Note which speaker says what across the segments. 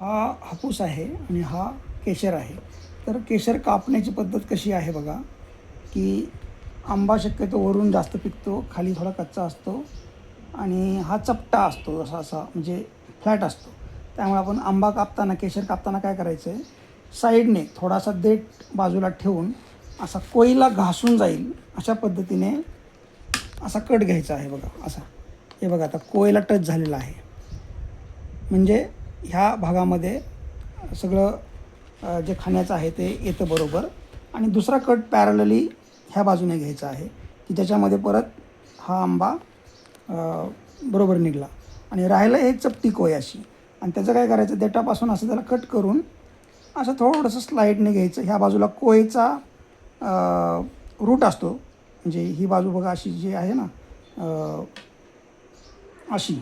Speaker 1: हा हापूस आहे आणि हा केशर आहे. तर केशर कापण्याची पद्धत कशी आहे बघा, की आंबा शक्यतो वरून जास्त पिकतो, खाली थोडा कच्चा असतो आणि हा चपटा असतो, असा म्हणजे फ्लॅट असतो. त्यामुळे आपण आंबा कापताना, केशर कापताना काय करायचं आहे, साईडने थोडासा देठ बाजूला ठेवून असा कोयला घासून जाईल अशा पद्धतीने असा कट घ्यायचा आहे बघा. असा हे बघा, आता कोयला टच झालेला आहे म्हणजे ह्या भागामध्ये सगळं जे खाण्याचं आहे ते येतं बरोबर. आणि दुसरा कट पॅरलली ह्या बाजूने घ्यायचा आहे की ज्याच्यामध्ये परत हा आंबा बरोबर निघाला. आणि राहिलं हे चपटी कोय अशी, आणि त्याचं काय करायचं, देठापासून असं त्याला कट करून असं थोडंसं स्लाईडने घ्यायचं. ह्या बाजूला कोयचा रूट असतो, म्हणजे ही बाजू बघा अशी जी आहे ना अशी,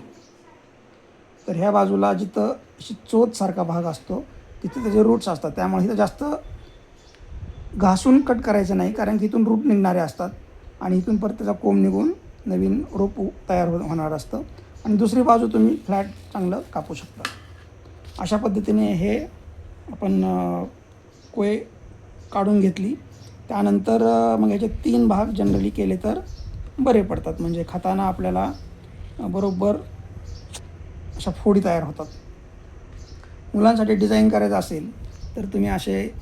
Speaker 1: तर ह्या बाजूला जिथं अशी चोचसारखा भाग असतो तिथे त्याचे रूट्स असतात. त्यामुळे इथं जास्त घासून कट करायचं नाही, कारण की इथून रूट निघणारे असतात आणि इथून परत त्याचा कोंब निघून नवीन रोप तयार होणार असतं. आणि दुसरी बाजू तुम्ही फ्लॅट चांगलं कापू शकता. अशा पद्धतीने हे आपण कोय काढून घेतली. त्यानंतर मग याचे 3 भाग जनरली केले तर बरे पडतात, म्हणजे खाताना आपल्याला बरोबर अशा फोडी तयार होतात. मुलांसाठी डिझाईन करायचं असेल तर तुम्ही असे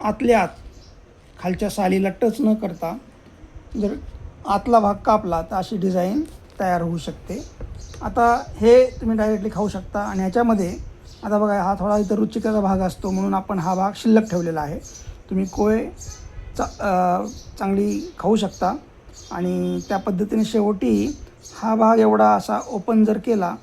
Speaker 1: आतल्या आत खालच्या सालीला टच न करता जर आतला भाग कापला तर अशी डिझाईन तयार होऊ शकते. आता हे तुम्ही डायरेक्टली खाऊ शकता. आणि ह्याच्यामध्ये आता बघा, हा थोडा इथं रुचिकाचा भाग असतो म्हणून आपण हा भाग शिल्लक ठेवलेला आहे. तुम्ही कोय चांगली खाऊ शकता. आणि त्या पद्धतीने शेवटी हा भाग एवढा असा ओपन जर केला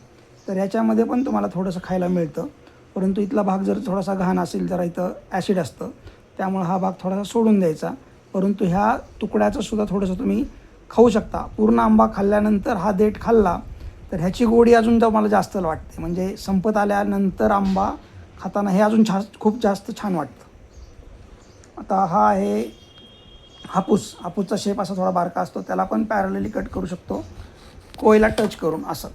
Speaker 1: तर ह्याच्यामध्ये पण तुम्हाला थोडंसं खायला मिळतं. परंतु इथला भाग जर थोडासा घाण असेल, जरा इथं ॲसिड असतं, त्यामुळे हा भाग थोडासा सोडून द्यायचा. परंतु ह्या तुकड्याचं सुद्धा थोडंसं तुम्ही खाऊ शकता. पूर्ण आंबा खाल्ल्यानंतर हा देठ खाल्ला तर ह्याची गोडी अजून तर मला जास्त वाटते, म्हणजे संपत आल्यानंतर आंबा खाताना हे अजून खूप जास्त छान वाटतं. आता हा आहे हापूसचा शेप असा थोडा बारका असतो, त्याला पण पॅरलली कट करू शकतो कोयला टच करून. असं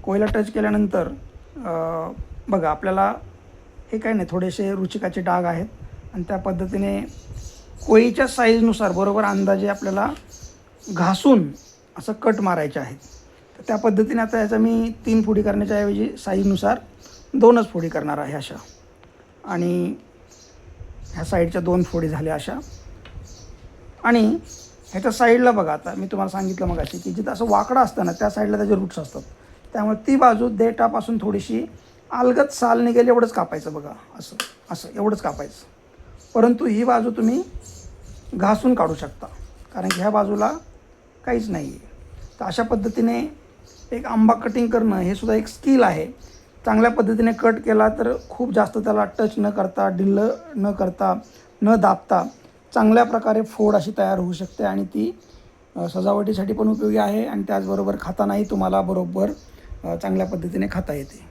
Speaker 1: कोयला टच केल्यानंतर बघा, आपल्याला हे काही नाही, थोडेसे रुचिकाचे डाग आहेत आणि त्या पद्धतीने कोयीच्या साईजनुसार बरोबर अंदाजे आपल्याला घासून असं कट मारायचे आहेत. तर त्या पद्धतीने आता याचा मी 3 फोडी करण्याच्या ऐवजी साईजनुसार 2च फोडी करणार आहे अशा. आणि ह्या साईडच्या 2 फोडी झाल्या अशा. आणि ह्याच्या साईडला बघा, आता मी तुम्हाला सांगितलं मग अशी की जिथं असं वाकडं असतं ना त्या साईडला त्याचे रूट्स असतात, त्यामुळे ती बाजू देठापासून थोडीशी अलगद साल निघेल एवढंच कापायचं बघा. असं असं एवढंच कापायचं. परंतु ही बाजू तुम्ही घासून काढू शकता, कारण की ह्या बाजूला काहीच नाही आहे. तर अशा पद्धतीने एक आंबा कटिंग करणं हे सुद्धा एक स्किल आहे. चांगल्या पद्धतीने कट केला तर खूप जास्त त्याला टच न करता, ढिल्लं न करता, न दाबता चांगल्या प्रकारे फोड अशी तयार होऊ शकते. आणि ती सजावटीसाठी पण उपयोगी आहे आणि त्याचबरोबर खातानाही तुम्हाला बरोबर चांगल्या पद्धतीने खाता येते.